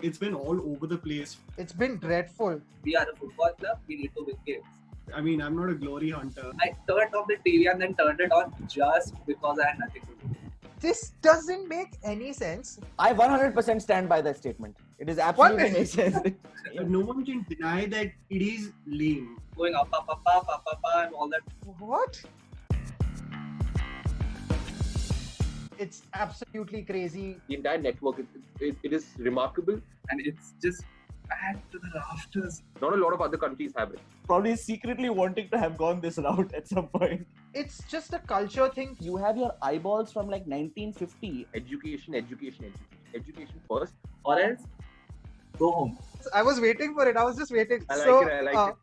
It's been all over the place. It's been dreadful. We are a football club. We need to win games. I mean, I'm not a glory hunter. I turned off the TV and then turned it on just because I had nothing to do. This doesn't make any sense. I 100% stand by that statement. It is absolutely minute. makes sense. No one can deny that it is lame. Going up, and all that. What? It's absolutely crazy. The entire network, it is remarkable. And it's just bad to the rafters. Not a lot of other countries have it. Probably secretly wanting to have gone this route at some point. It's just a culture thing. You have your eyeballs from like 1950. Education first. Or else, go home. I was waiting for it. I was just waiting. I like it.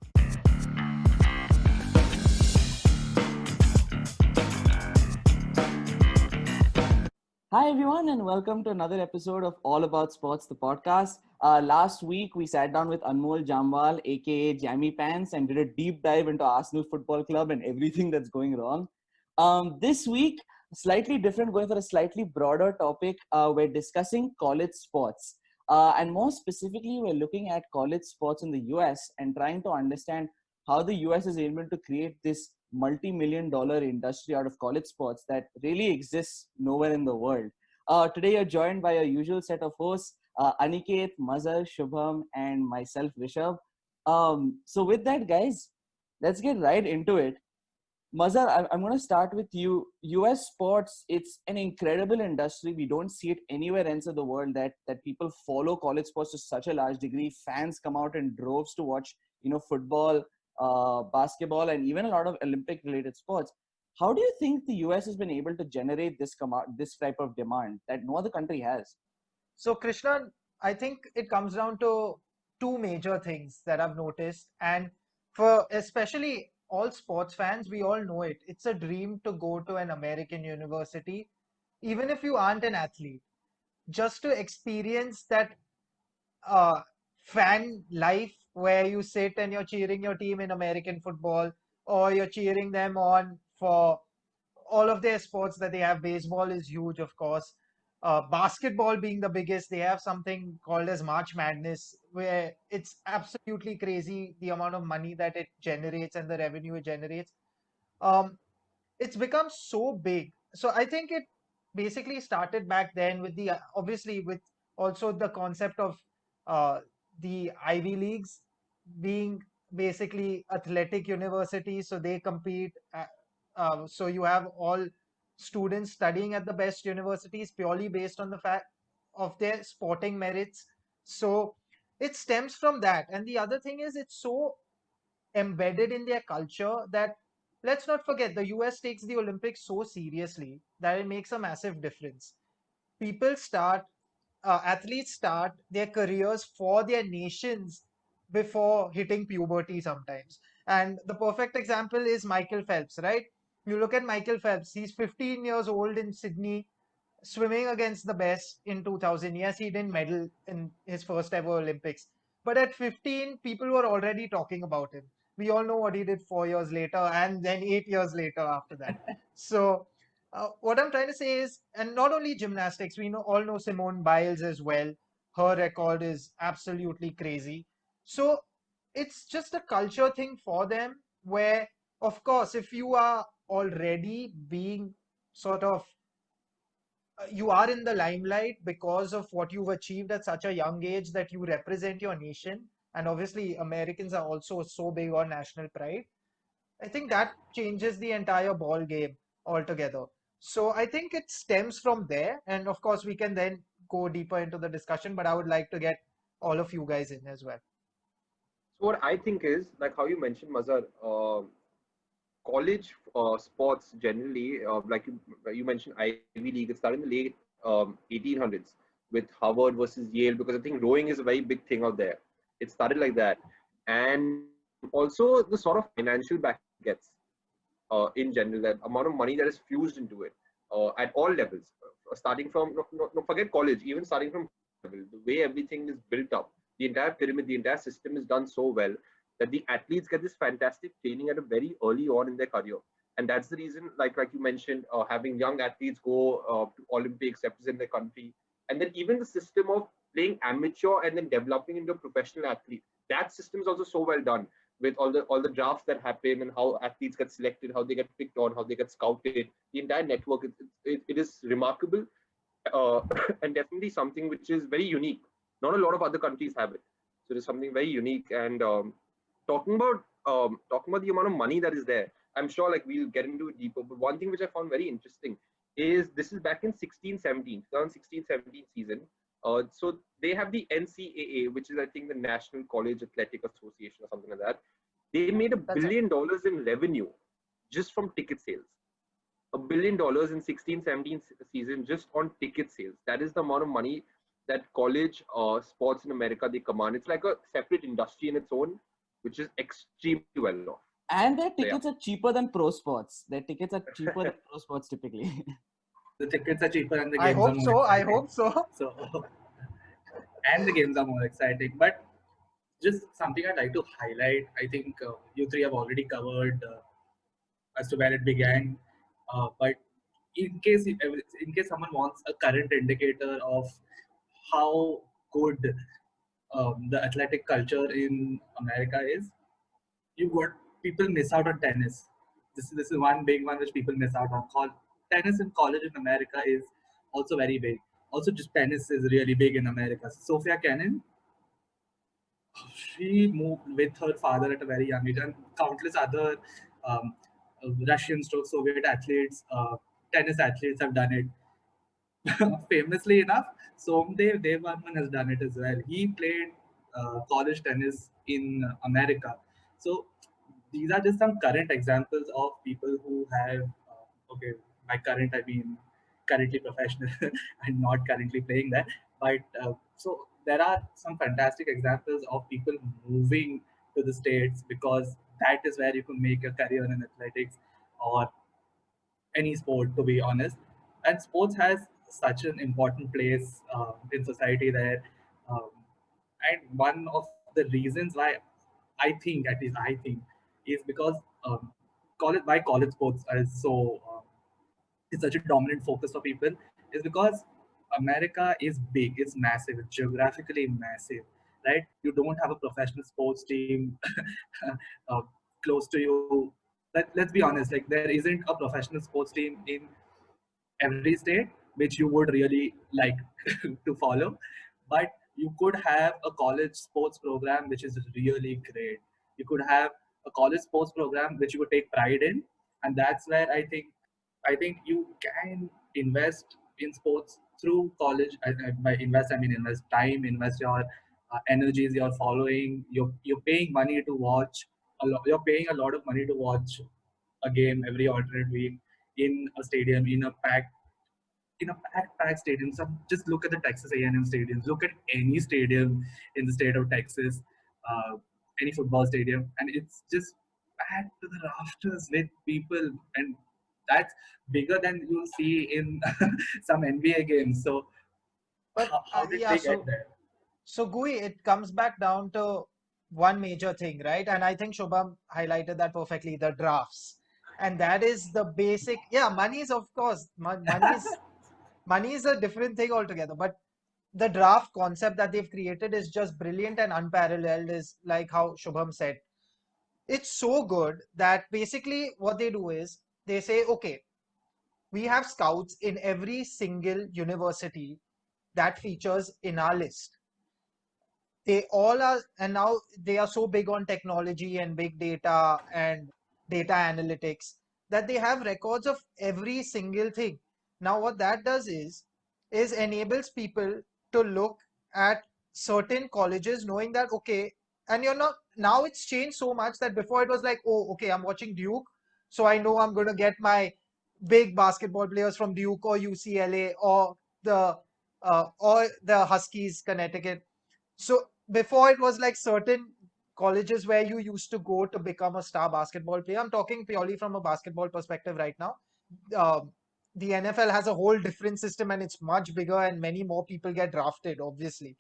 Hi everyone and welcome to another episode of All About Sports, the podcast. Last week we sat down with Anmol Jamwal, aka Jammy Pants, and did a deep dive into Arsenal Football Club and everything that's going wrong. This week, slightly different, going for a slightly broader topic. We're discussing college sports. And more specifically, we're looking at college sports in the US and trying to understand how the US is able to create this multi-million-dollar industry out of college sports that really exists nowhere in the world. Today, you're joined by our usual set of hosts, Aniket, Mazhar, Shubham, and myself, Rishabh. So with that, guys, let's get right into it. Mazhar, I'm going to start with you. US sports, it's an incredible industry. We don't see it anywhere else in the world that people follow college sports to such a large degree. Fans come out in droves to watch, football, basketball, and even a lot of Olympic related sports. How do you think the US has been able to generate this type of demand that no other country has? So, Krishna, I think it comes down to two major things that I've noticed. And for especially all sports fans, we all know it. It's a dream to go to an American university, even if you aren't an athlete, just to experience that fan life where you sit and you're cheering your team in American football, or you're cheering them on for all of their sports that they have. Baseball is huge, of course. Basketball being the biggest, they have something called as March Madness, where it's absolutely crazy the amount of money that it generates and the revenue it generates. Um, it's become so big. So I think it basically started back then with the obviously with also the concept of uh, the Ivy Leagues being basically athletic universities. So they compete. So you have all students studying at the best universities purely based on the fact of their sporting merits. So it stems from that. And the other thing is it's so embedded in their culture that let's not forget the US takes the Olympics so seriously that it makes a massive difference. People start, athletes start their careers for their nations before hitting puberty sometimes. And the perfect example is Michael Phelps, right? You look at Michael Phelps, he's 15 years old in Sydney, swimming against the best in 2000. Yes, he didn't medal in his first ever Olympics. But at 15, people were already talking about him. We all know what he did 4 years later and then 8 years later after that. So, what I'm trying to say is, and not only gymnastics, we all know Simone Biles as well. Her record is absolutely crazy. So, it's just a culture thing for them where, of course, if you are already being sort of you are in the limelight because of what you've achieved at such a young age that you represent your nation. And obviously, Americans are also so big on national pride. I think that changes the entire ball game altogether. So I think it stems from there. And of course, we can then go deeper into the discussion, but I would like to get all of you guys in as well. So what I think is, like how you mentioned, Mazhar, college sports generally, you mentioned Ivy League, it started in the late 1800s with Harvard versus Yale, because I think rowing is a very big thing out there. It started like that. And also the sort of financial back gets in general, that amount of money that is fused into it at all levels, starting from, no, forget college, even starting from level, the way everything is built up, the entire pyramid, the entire system is done so well that the athletes get this fantastic training at a very early on in their career. And that's the reason, like you mentioned, having young athletes go to Olympics, represent their country. And then even the system of playing amateur and then developing into a professional athlete. That system is also so well done with all the drafts that happen and how athletes get selected, how they get picked on, how they get scouted. The entire network, it is remarkable, and definitely something which is very unique. Not a lot of other countries have it, so it is something very unique. And talking about the amount of money that is there, I'm sure like we'll get into it deeper. But one thing which I found very interesting is this is back in 16-17, 2016-17 season. So they have the NCAA, which is I think the National College Athletic Association or something like that. They made $1 That's it. billion in revenue just from ticket sales. $1 billion in 16-17 season just on ticket sales. That is the amount of money that college sports in America they command. It's like a separate industry in its own, which is extremely well off. And their So, yeah. tickets are cheaper than pro sports. Their tickets are cheaper than pro sports typically. The tickets are cheaper and the I games are hope more so. I exciting. hope so. So, and the games are more exciting. But just something I'd like to highlight. I think you three have already covered as to where it began. But in case someone wants a current indicator of how good the athletic culture in America is, people miss out on tennis. This is one big one which people miss out on. Tennis in college in America is also very big. Also, just tennis is really big in America. Sophia Kenin, she moved with her father at a very young age, and countless other um, Russian stroke Soviet athletes, tennis athletes have done it. Famously enough, Somdev Devvarman has done it as well. He played college tennis in America. So these are just some current examples of people who have, okay, by current I mean currently professional and not currently playing that. But so there are some fantastic examples of people moving to the States because that is where you can make a career in athletics or any sport, to be honest. And sports has such an important place in society there. Um, and one of the reasons why at least I think, is because college sports are so it's such a dominant focus for people is because America is big, it's massive, it's geographically massive, right? You don't have a professional sports team uh, close to you. Let's be honest, like there isn't a professional sports team in every state which you would really like to follow, but you could have a college sports program which is really great. You could have a college sports program which you would take pride in, and that's where I think you can invest in sports through college. By invest, I mean invest time, invest your energies, your following. You're paying money to watch You're paying a lot of money to watch a game every alternate week in a stadium, packed stadium. So just look at the Texas A&M stadiums. Look at any stadium in the state of Texas, uh, any football stadium, and it's just packed to the rafters with people, and that's bigger than you'll see in some NBA games. So But how did yeah, they get there? so Gui, it comes back down to one major thing, right? And I think Shubham highlighted that perfectly, the drafts. And that is the basic, yeah, money is of course, money is a different thing altogether. But the draft concept that they've created is just brilliant and unparalleled, is like how Shubham said. It's so good that basically what they do is they say, okay, we have scouts in every single university that features in our list. They all are, and now they are so big on technology and big data and data analytics that they have records of every single thing. Now what that does is enables people to look at certain colleges knowing that, okay, and you're not, now it's changed so much that before it was like, oh, okay, I'm watching Duke, so I know I'm going to get my big basketball players from Duke or UCLA or the Huskies Connecticut. So before it was like certain colleges where you used to go to become a star basketball player. I'm talking purely from a basketball perspective right now. Um, the NFL has a whole different system and it's much bigger and many more people get drafted, obviously.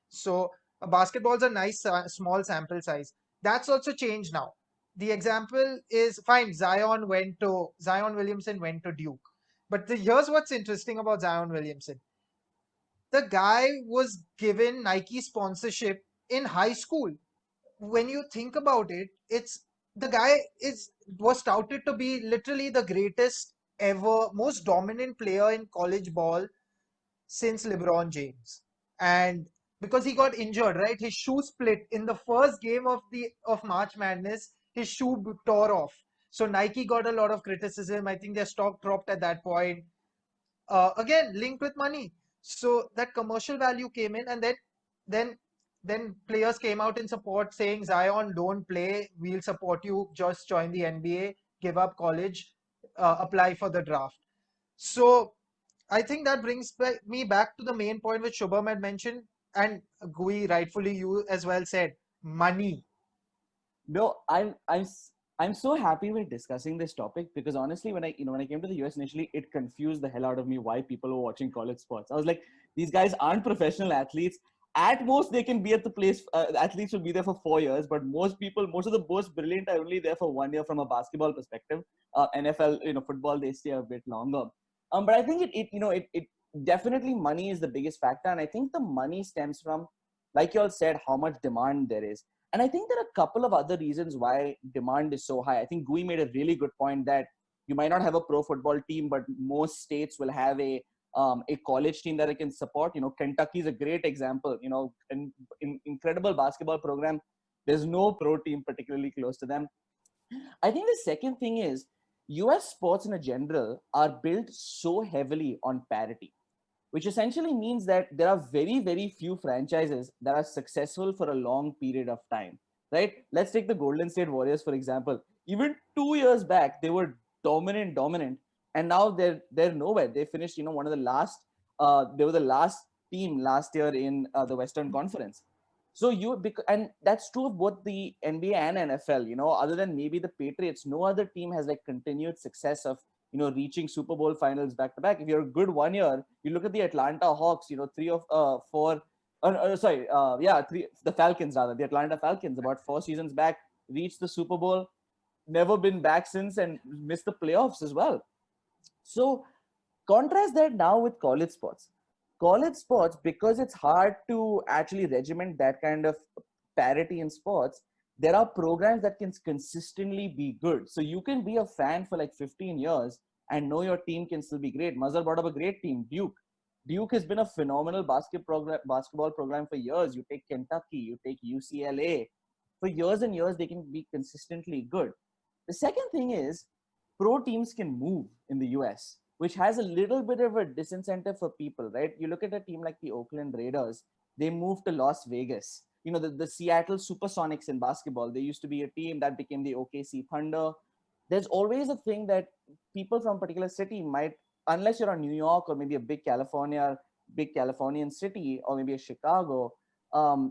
So basketball's a nice small sample size. That's also changed now. The example is fine. Zion Williamson went to Duke. But here's what's interesting about Zion Williamson. the guy was given Nike sponsorship in high school. When you think about it, it's the guy is was touted to be literally the greatest ever, most dominant player in college ball since LeBron James. And because he got injured, right? His shoe split in the first game of March Madness. His shoe tore off. So Nike got a lot of criticism. I think their stock dropped at that point. Again, linked with money. So that commercial value came in, and then then players came out in support saying, Zion, don't play. We'll support you. Just join the NBA. Give up college. Apply for the draft. So I think that brings me back to the main point which Shubham had mentioned, and Gui, rightfully you as well said, money. No, I'm so happy we're discussing this topic because honestly, when I came to the US initially, it confused the hell out of me why people were watching college sports. I was like, these guys aren't professional athletes. At most, they can be at the place. Athletes will be there for 4 years, but most of the most brilliant are only there for 1 year from a basketball perspective. NFL, football, they stay a bit longer. But I think it definitely money is the biggest factor, and I think the money stems from, like you all said, how much demand there is. And I think there are a couple of other reasons why demand is so high. I think Gui made a really good point that you might not have a pro football team, but most states will have a college team that it can support. Kentucky is a great example. In incredible basketball program. There's no pro team particularly close to them. I think the second thing is US sports in a general are built so heavily on parity, which essentially means that there are very, very few franchises that are successful for a long period of time, right? Let's take the Golden State Warriors, for example. Even 2 years back, they were dominant, and now they're nowhere. They finished, one of the last, they were the last team last year in the Western Conference. So and that's true of both the NBA and NFL. Other than maybe the Patriots, no other team has like continued success of reaching Super Bowl finals back to back. If you're a good 1 year, you look at the Atlanta Hawks. Three of four. The Falcons rather. The Atlanta Falcons about 4 seasons back reached the Super Bowl, never been back since, and missed the playoffs as well. So contrast that now with college sports. College sports, because it's hard to actually regiment that kind of parity in sports, there are programs that can consistently be good. So you can be a fan for like 15 years and know your team can still be great. Mazhar brought up a great team, Duke. Duke has been a phenomenal basketball program for years. You take Kentucky, you take UCLA. For years and years, they can be consistently good. The second thing is pro teams can move in the US, which has a little bit of a disincentive for people, right? You look at a team like the Oakland Raiders, they moved to Las Vegas. The Seattle Supersonics in basketball, they used to be a team that became the OKC Thunder. There's always a thing that people from a particular city might, unless you're on New York or maybe a big Californian city or maybe a Chicago,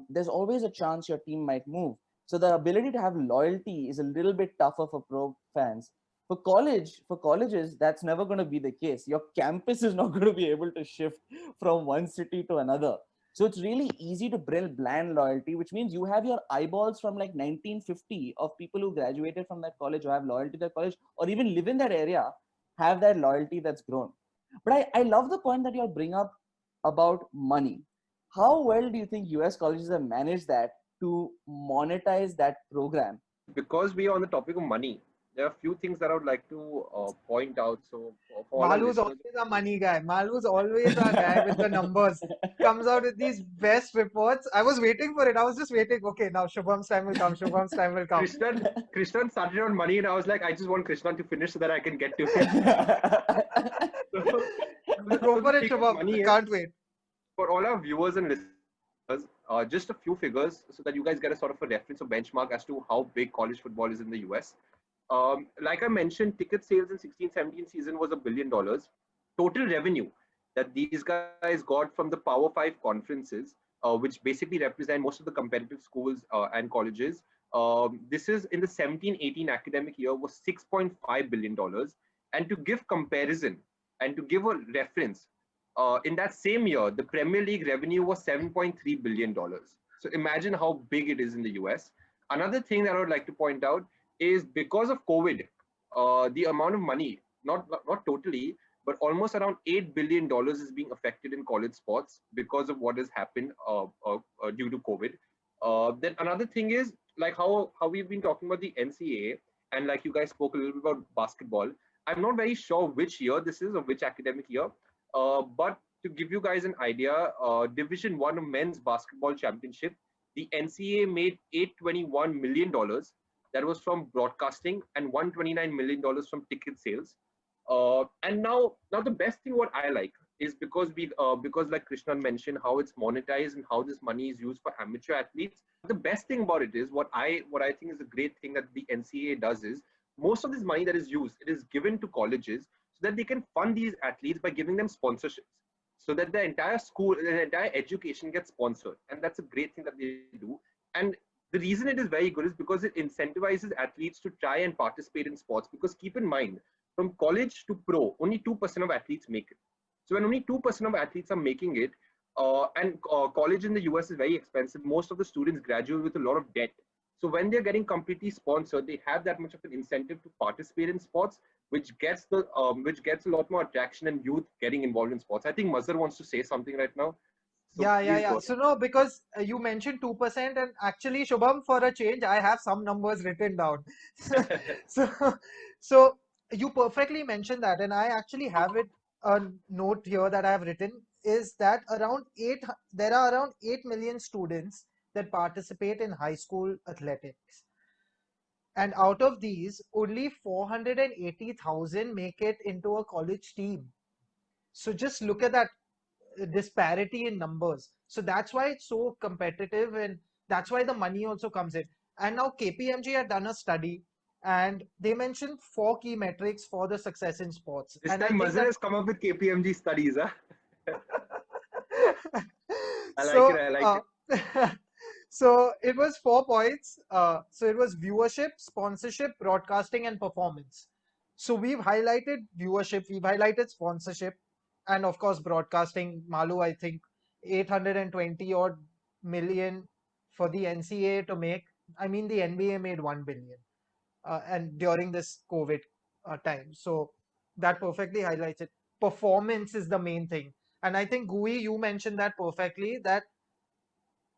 there's always a chance your team might move. So the ability to have loyalty is a little bit tougher for pro fans. For colleges, that's never going to be the case. Your campus is not going to be able to shift from one city to another. So it's really easy to build blind loyalty, which means you have your eyeballs from like 1950 of people who graduated from that college, who have loyalty to that college, or even live in that area, have that loyalty that's grown. But I love the point that you'll bring up about money. How well do you think US colleges have managed that to monetize that program? Because we are on the topic of money, there are a few things that I would like to point out. So, for all our Malu's listeners, always a money guy. Malu's always a guy with the numbers. Comes out with these best reports. I was waiting for it. I was just waiting. Okay, now Shubham's time will come. Shubham's time will come. Krishnan started on money, and I was like, I just want Krishnan to finish so that I can get to it. Go for it, Shubham. I can't wait. For all our viewers and listeners, just a few figures so that you guys get a sort of a reference or benchmark as to how big college football is in the US. Like I mentioned, ticket sales in 16-17 season was $1 billion. Total revenue that these guys got from the Power 5 conferences, which basically represent most of the competitive schools and colleges. This is in the 17-18 academic year was $6.5 billion. And to give comparison and to give a reference, in that same year, the Premier League revenue was $7.3 billion. So imagine how big it is in the US. Another thing that I would like to point out is because of COVID, the amount of money, not totally, but almost around $8 billion is being affected in college sports because of what has happened due to COVID. Then another thing is like how we've been talking about the NCAA, and like you guys spoke a little bit about basketball. I'm not very sure which year this is or which academic year, but to give you guys an idea, Division One of men's basketball championship, the NCAA made $821 million. That was from broadcasting, and $129 million from ticket sales. And now the best thing what I like is because like Krishnan mentioned how it's monetized and how this money is used for amateur athletes. The best thing about it is what I think is a great thing that the NCAA does is most of this money that is used, it is given to colleges so that they can fund these athletes by giving them sponsorships, so that the entire school, the entire education gets sponsored, and that's a great thing that they do. And the reason it is very good is because it incentivizes athletes to try and participate in sports. Because keep in mind, from college to pro, only 2% of athletes make it. So when only 2% of athletes are making it, and college in the US is very expensive, most of the students graduate with a lot of debt. So when they're getting completely sponsored, they have that much of an incentive to participate in sports, which gets a lot more attraction and youth getting involved in sports. I think Mazhar wants to say something right now. So please go. So no, because you mentioned 2%, and actually, Shubham, for a change, I have some numbers written down. So, so you perfectly mentioned that, and I actually have it a note here that I have written is that there are around 8 million students that participate in high school athletics, and out of these, only 480,000 make it into a college team. So just look at that disparity in numbers. So that's why it's so competitive, and that's why the money also comes in. And now KPMG had done a study, and they mentioned 4 key metrics for the success in sports. This And I time think Mazhar has come up with KPMG studies, huh? I like so it. I like it. so it was 4 points. So it was viewership, sponsorship, broadcasting, and performance. So we've highlighted viewership, we've highlighted sponsorship, and of course broadcasting. Malu, I think 820 odd million for the NCAA to make. I mean, the NBA made 1 billion, and during this COVID time. So that perfectly highlights it. Performance is the main thing. And I think Gui, you mentioned that perfectly, that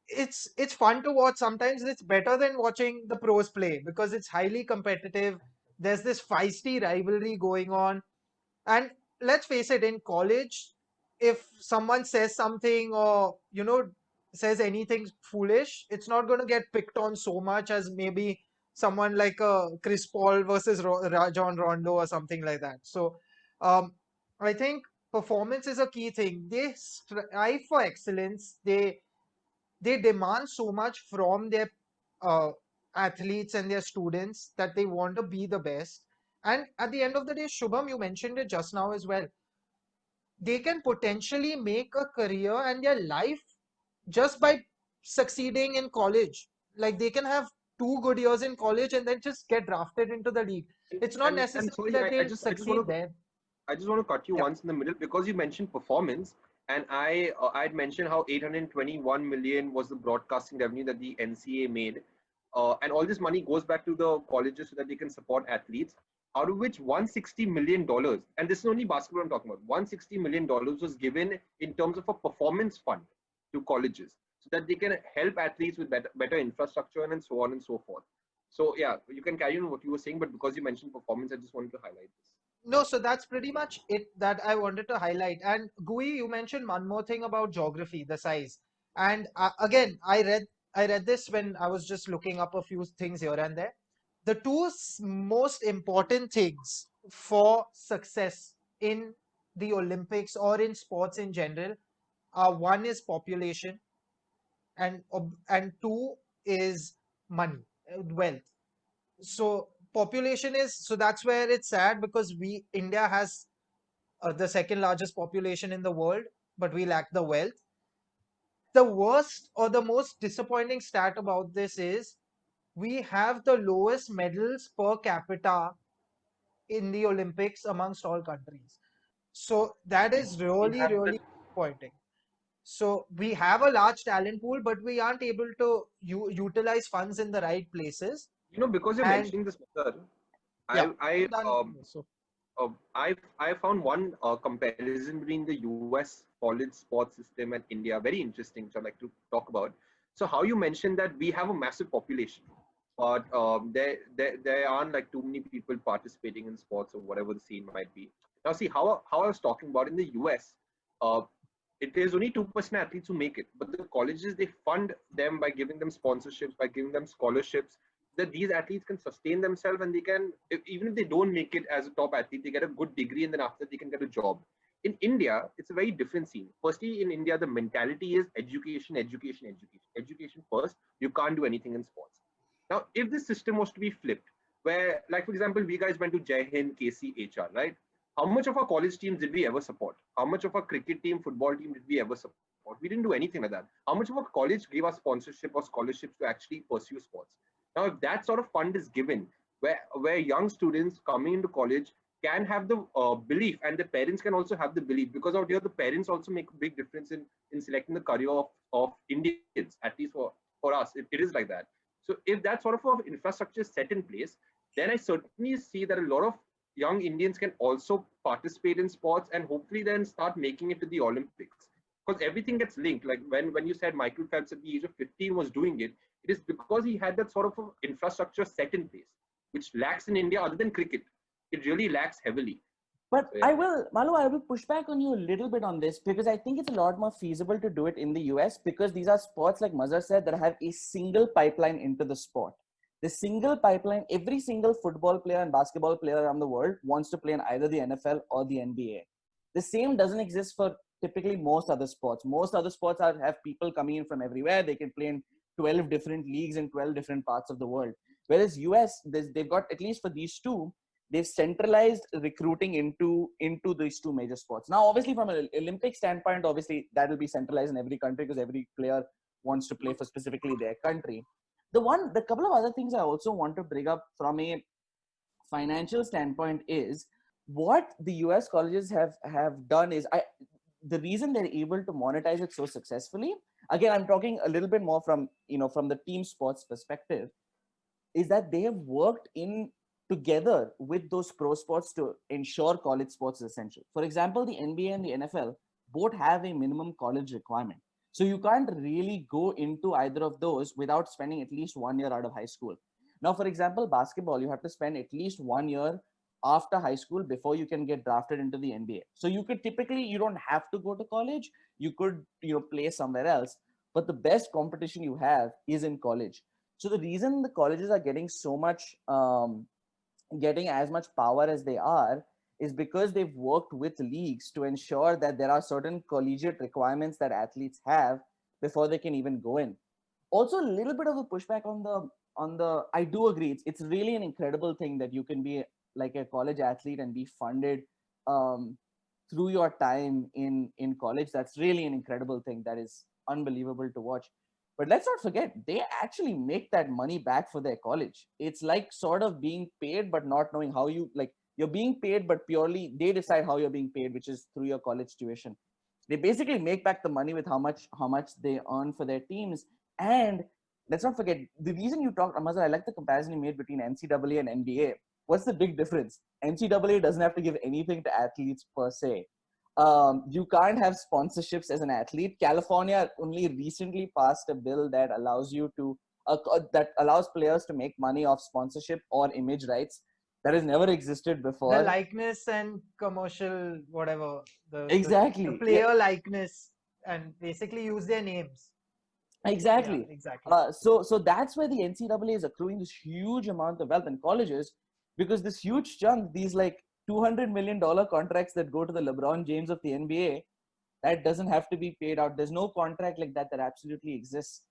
it's fun to watch. Sometimes it's better than watching the pros play because it's highly competitive. There's this feisty rivalry going on. And let's face it, in college, if someone says something or, says anything foolish, it's not going to get picked on so much as maybe someone like Chris Paul versus Rajon Rondo or something like that. So I think performance is a key thing. They strive for excellence. They demand so much from their uh, athletes and their students that they want to be the best. And at the end of the day, Shubham, you mentioned it just now as well. They can potentially make a career and their life just by succeeding in college. Like they can have 2 good years in college and then just get drafted into the league. It's not And necessary sorry, that I they'll just succeed there. I just want to cut you Yeah. once in the middle because you mentioned performance, and I'd mentioned how 821 million was the broadcasting revenue that the NCAA made, and all this money goes back to the colleges so that they can support athletes. Out of which $160 million, and this is only basketball I'm talking about, $160 million was given in terms of a performance fund to colleges so that they can help athletes with better infrastructure and so on and so forth. So yeah, you can carry on what you were saying, but because you mentioned performance, I just wanted to highlight this. No, so that's pretty much it that I wanted to highlight. And Gui, you mentioned one more thing about geography, the size. And again, I read this when I was just looking up a few things here and there. The two most important things for success in the Olympics or in sports in general are, one is population, and two is money, wealth. So population is, so that's where it's sad because India has the second largest population in the world, but we lack the wealth. The worst or the most disappointing stat about this is we have the lowest medals per capita in the Olympics amongst all countries. So that is We really, have the really disappointing. So we have a large talent pool, but we aren't able to utilize funds in the right places. Because you're And mentioning this, sir, yeah, I I'm done. So I found one comparison between the US college sports system and India very interesting, which I'd like to talk about. So how you mentioned that we have a massive population, but there aren't like too many people participating in sports or whatever the scene might be. Now see how I was talking about in the US, uh, it is only 2% athletes who make it, but the colleges, they fund them by giving them sponsorships, by giving them scholarships, that these athletes can sustain themselves, and they can, even if they don't make it as a top athlete, they get a good degree, and then after they can get a job. In India, it's a very different scene. Firstly, in India, the mentality is education, education, education, education first. You can't do anything in sports. Now, if this system was to be flipped, where, like, for example, we guys went to Jai Hind, KC, HR, right? How much of our college teams did we ever support? How much of our cricket team, football team did we ever support? We didn't do anything like that. How much of our college gave us sponsorship or scholarships to actually pursue sports? Now, if that sort of fund is given, where young students coming into college can have the belief, and the parents can also have the belief, because out here the parents also make a big difference in selecting the career of Indians, at least for us, it is like that. So if that sort of infrastructure is set in place, then I certainly see that a lot of young Indians can also participate in sports and hopefully then start making it to the Olympics. Because everything gets linked. Like when you said Michael Phelps at the age of 15 was doing it, it is because he had that sort of infrastructure set in place, which lacks in India other than cricket. It really lacks heavily. But So, yeah. Malu, I will push back on you a little bit on this, because I think it's a lot more feasible to do it in the US, because these are sports, like Mazhar said, that have a single pipeline into the sport. The single pipeline, every single football player and basketball player around the world wants to play in either the NFL or the NBA. The same doesn't exist for typically most other sports. Most other sports have people coming in from everywhere. They can play in 12 different leagues in 12 different parts of the world. Whereas US, they've got, at least for these two, they've centralized recruiting into these two major sports. Now, obviously, from an Olympic standpoint, obviously that will be centralized in every country, because every player wants to play for specifically their country. The couple of other things I also want to bring up from a financial standpoint is what the US colleges have done is, the reason they're able to monetize it so successfully. Again, I'm talking a little bit more from from the team sports perspective, is that they have worked in together with those pro sports to ensure college sports is essential. For example, the NBA and the NFL both have a minimum college requirement. So you can't really go into either of those without spending at least 1 year out of high school. Now, for example, basketball, you have to spend at least 1 year after high school before you can get drafted into the NBA. So you could typically, you don't have to go to college. You could, play somewhere else. But the best competition you have is in college. So the reason the colleges are getting so much, getting as much power as they are, is because they've worked with leagues to ensure that there are certain collegiate requirements that athletes have before they can even go in. Also, a little bit of a pushback on the. I do agree. It's really an incredible thing that you can be like a college athlete and be funded um, through your time in college. That's really an incredible thing. That is unbelievable to watch. But let's not forget, they actually make that money back for their college. It's like sort of being paid, but not knowing how you're being paid, but purely they decide how you're being paid, which is through your college tuition. They basically make back the money with how much they earn for their teams. And let's not forget, the reason you talked, Amazon, I like the comparison you made between NCAA and NBA. What's the big difference? NCAA doesn't have to give anything to athletes per se. You can't have sponsorships as an athlete. California only recently passed a bill that allows you to that allows players to make money off sponsorship or image rights. That has never existed before. The likeness and commercial, whatever, Exactly. the player likeness, and basically use their names. Exactly. Yeah, exactly. So that's where the NCAA is accruing this huge amount of wealth in colleges, because this huge chunk, these like $200 million contracts that go to the LeBron James of the NBA, that doesn't have to be paid out. There's no contract like that absolutely exists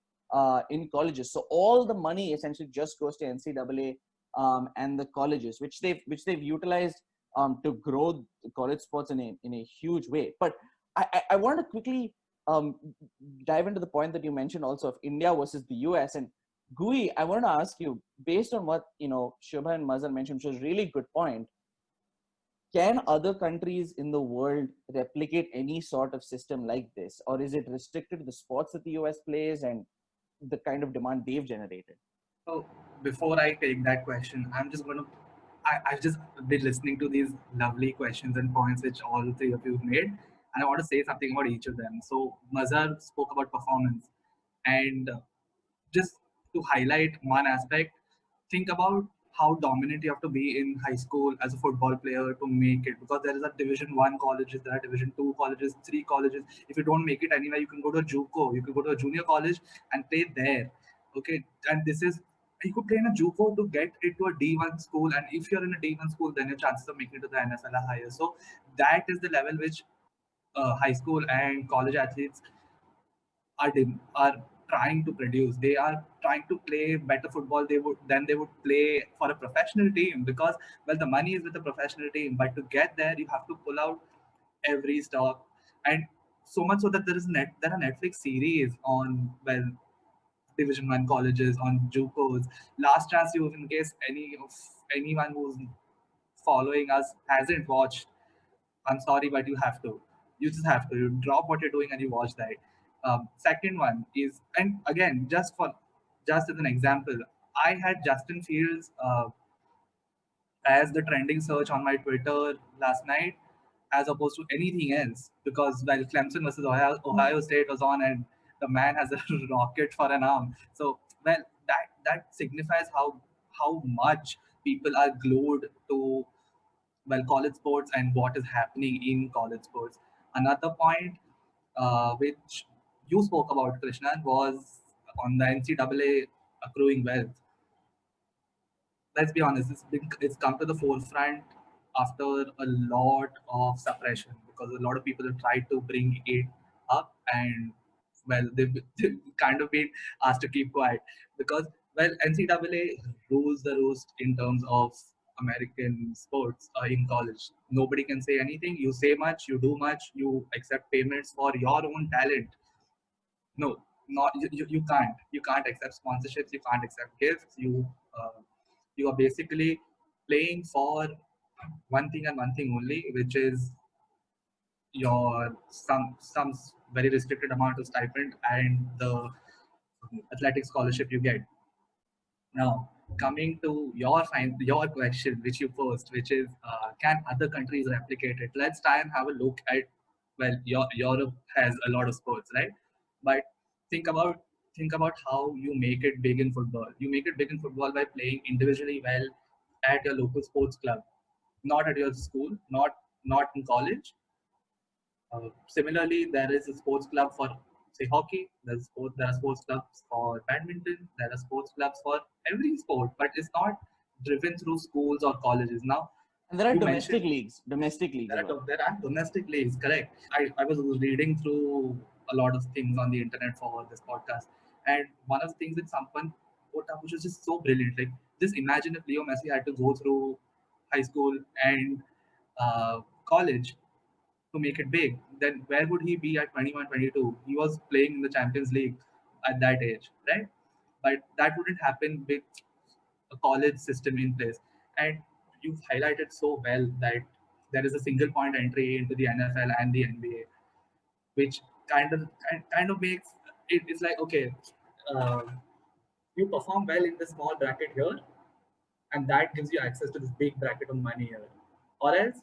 in colleges. So all the money essentially just goes to NCAA and the colleges, which they've utilized to grow college sports in a huge way. But I want to quickly dive into the point that you mentioned also of India versus the US. And Gui, I want to ask you, based on what Shobha and Mazhar mentioned, which was a really good point, can other countries in the world replicate any sort of system like this, or is it restricted to the sports that the US plays and the kind of demand they've generated? So before I take that question, I'm just going to I've just been listening to these lovely questions and points which all three of you made, and I want to say something about each of them. So Mazhar spoke about performance, and just to highlight one aspect, think about how dominant you have to be in high school as a football player to make it, because there is a division 1 colleges, there are division 2 colleges, 3 colleges. If you don't make it anywhere, you can go to a JUCO, you can go to a junior college and play there. Okay, and this is, you could play in a JUCO to get into a D1 school, and if you're in a D1 school, then your chances of making it to the NFL are higher. So that is the level which high school and college athletes are trying to produce. They are trying to play better football they would play for a professional team, because well, the money is with the professional team, but to get there you have to pull out every stock. And so much so that there are Netflix series on, well, division 1 colleges, on JUCOs. Last chance you, in case anyone who's following us hasn't watched, I'm sorry, but you have to. You just have to. You drop what you're doing and you watch that. Second one is, and again, just as an example, I had Justin Fields as the trending search on my Twitter last night, as opposed to anything else, because well, Clemson versus Ohio State was on, and the man has a rocket for an arm. So well, that signifies how much people are glued to, well, college sports and what is happening in college sports. Another point which you spoke about, Krishnan, was on the NCAA accruing wealth. Let's be honest, it's come to the forefront after a lot of suppression, because a lot of people have tried to bring it up, and well, they've kind of been asked to keep quiet, because well, NCAA rules the roost in terms of American sports in college. Nobody can say anything. You say much, you do much, you accept payments for your own talent. No, not you can't accept sponsorships, you can't accept gifts. You are basically playing for one thing and one thing only, which is your some very restricted amount of stipend and the athletic scholarship you get. Now, coming to your question, which you posed, which is, can other countries replicate it? Let's try and have a look at, well, Europe has a lot of sports, right? But think about think about how you make it big in football. You make it big in football by playing individually well at your local sports club, not at your school, not in college. Similarly, there is a sports club for, say, hockey. There are sports clubs for badminton. There are sports clubs for every sport, but it's not driven through schools or colleges. Now, And there are you domestic mentioned leagues. Domestic leagues. as well. there are domestic leagues, correct. I was reading through a lot of things on the internet for this podcast. And one of the things that someone put up, which was just so brilliant, like, just imagine if Leo Messi had to go through high school and college to make it big, then where would he be at 21, 22? He was playing in the Champions League at that age, right? But that wouldn't happen with a college system in place. And you've highlighted so well that there is a single point entry into the NFL and the NBA, which kind of makes it's like, okay, uh, you perform well in the small bracket here, and that gives you access to this big bracket of money here, or else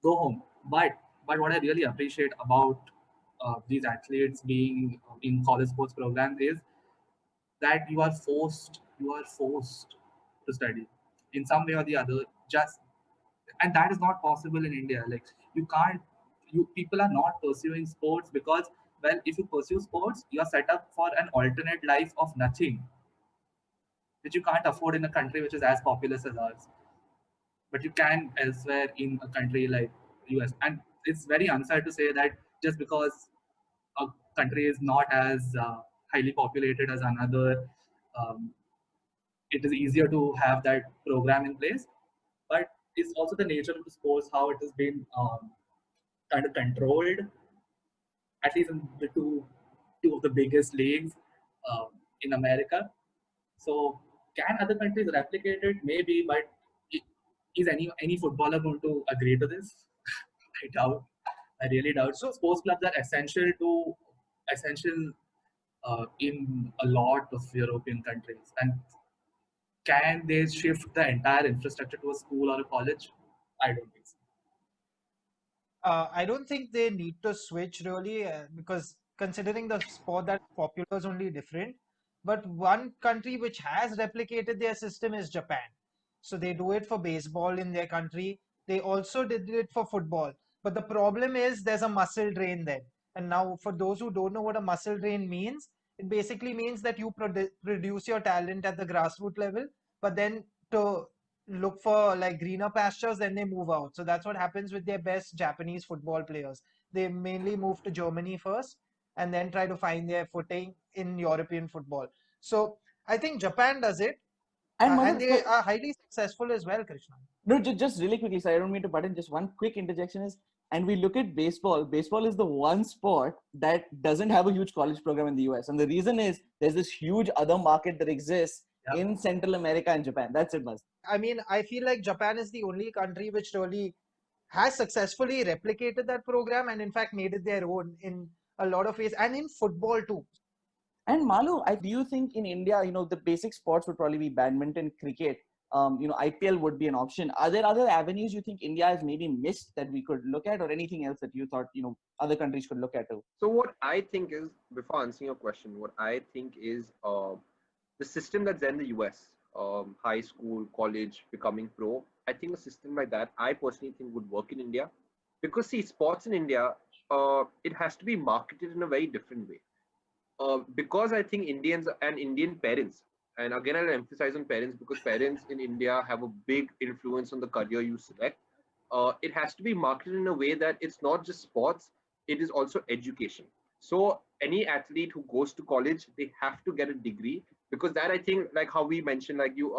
go home. But what I really appreciate about these athletes being in college sports programs is that you are forced to study in some way or the other. Just, and that is not possible in India. Like, you can't you people are not pursuing sports because, well, if you pursue sports, you are set up for an alternate life of nothing, which you can't afford in a country which is as populous as ours, but you can elsewhere in a country like US. And it's very unfair to say that just because a country is not as highly populated as another, um, it is easier to have that program in place. But it's also the nature of the sports, how it has been kind of controlled, at least in the two of the biggest leagues um, in America. So can other countries replicate it? Maybe, but is any footballer going to agree to this? I doubt. I really doubt. So Sports clubs are essential in a lot of European countries, and can they shift the entire infrastructure to a school or a college? I don't think so. I don't think they need to switch really because considering the sport that's popular is only different. But one country which has replicated their system is Japan. So they do it for baseball in their country. They also did it for football. But the problem is there's a muscle drain then. And now, for those who don't know what a muscle drain means, it basically means that you produce your talent at the grassroots level, but then to look for like greener pastures, then they move out. So that's what happens with their best Japanese football players. They mainly move to Germany first and then try to find their footing in European football. So I think Japan does it, And and Madhu, they are highly successful as well, Krishna. no, just really quickly, so I don't mean to butt in. Just one quick interjection is, and we look at baseball. Baseball is the one sport that doesn't have a huge college program in the US, and the reason is there's this huge other market that exists Yeah. in Central America and Japan. That's it, Buzz. I mean, I feel like Japan is the only country which really has successfully replicated that program and in fact made it their own in a lot of ways, and in football too. And Malu, do you think in India, the basic sports would probably be badminton, cricket. IPL would be an option. Are there other avenues you think India has maybe missed that we could look at, or anything else that you thought other countries could look at too? So what I think is, before answering your question, what I think is the system that's in the US, high school, college, becoming pro. I think a system like that, I personally think would work in India, because see, sports in India, it has to be marketed in a very different way. Because I think Indians and Indian parents, and again I'll emphasize on parents because parents in India have a big influence on the career you select. It has to be marketed in a way that it's not just sports, it is also education. So any athlete who goes to college, they have to get a degree, because that, I think, like how we mentioned, like you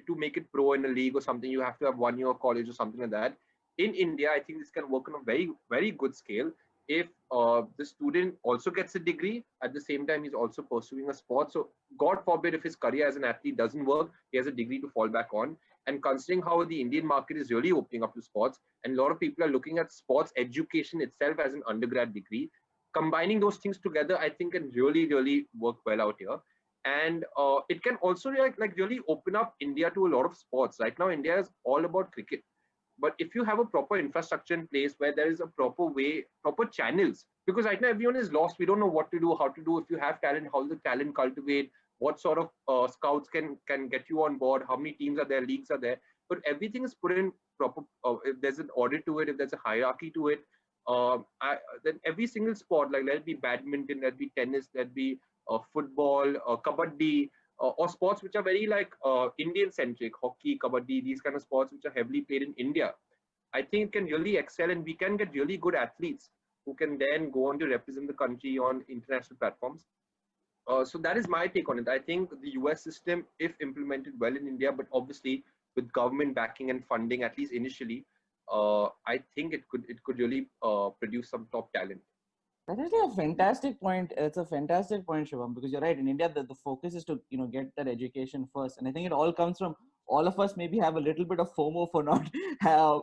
to make it pro in a league or something, you have to have 1 year of college or something like that. In India, I think this can work on a very, very good scale if the student also gets a degree at the same time he's also pursuing a sport. So God forbid if his career as an athlete doesn't work, he has a degree to fall back on. And considering how the Indian market is really opening up to sports, and a lot of people are looking at sports education itself as an undergrad degree, combining those things together, I think can really, really work well out here. And it can also like really open up India to a lot of sports. Right now, India is all about cricket. But if you have a proper infrastructure in place where there is a proper way, proper channels, because right now everyone is lost. We don't know what to do, how to do. If you have talent, how the talent cultivate, what sort of scouts can get you on board, how many teams are there, leagues are there. But everything is put in proper. If there's an audit to it, if there's a hierarchy to it, then every single sport, like let it be badminton, let it be tennis, let it be football, kabaddi, or sports which are very like Indian centric, hockey, kabaddi, these kind of sports which are heavily played in India, I think it can really excel, and we can get really good athletes who can then go on to represent the country on international platforms. So that is my take on it. I think the US system, if implemented well in India, but obviously with government backing and funding, at least initially, I think it could really produce some top talent. That is a fantastic point. It's a fantastic point, Shubham, because you're right. In India, the focus is to get that education first, and I think it all comes from all of us. Maybe have a little bit of FOMO for not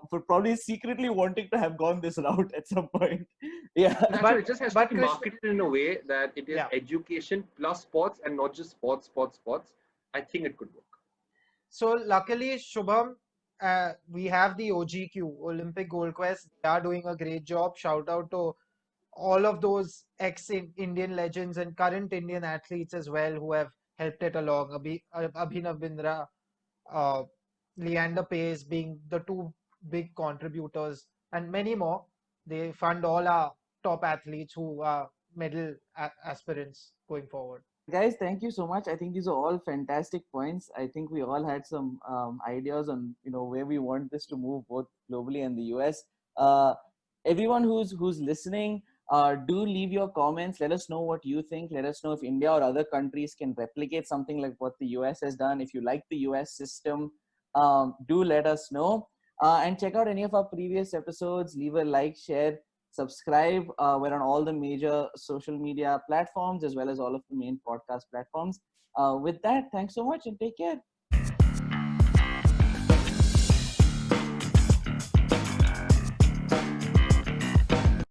for probably secretly wanting to have gone this route at some point. Yeah, That's why it just has to be marketed in a way that it is education plus sports and not just sports. I think it could work. So luckily, Shubham, we have the OGQ, Olympic Gold Quest. They are doing a great job. Shout out to all of those ex-Indian legends and current Indian athletes as well who have helped it along. Abhinav Bindra, Leander Paes being the two big contributors, and many more. They fund all our top athletes who are medal aspirants going forward. guys, thank you so much. I think these are all fantastic points. I think we all had some ideas on where we want this to move, both globally and the US. Everyone who's listening, do leave your comments. Let us know what you think. Let us know if India or other countries can replicate something like what the US has done. If you like the US system, do let us know. And check out any of our previous episodes. Leave a like, share, subscribe. We're on all the major social media platforms as well as all of the main podcast platforms. With that, thanks so much and take care.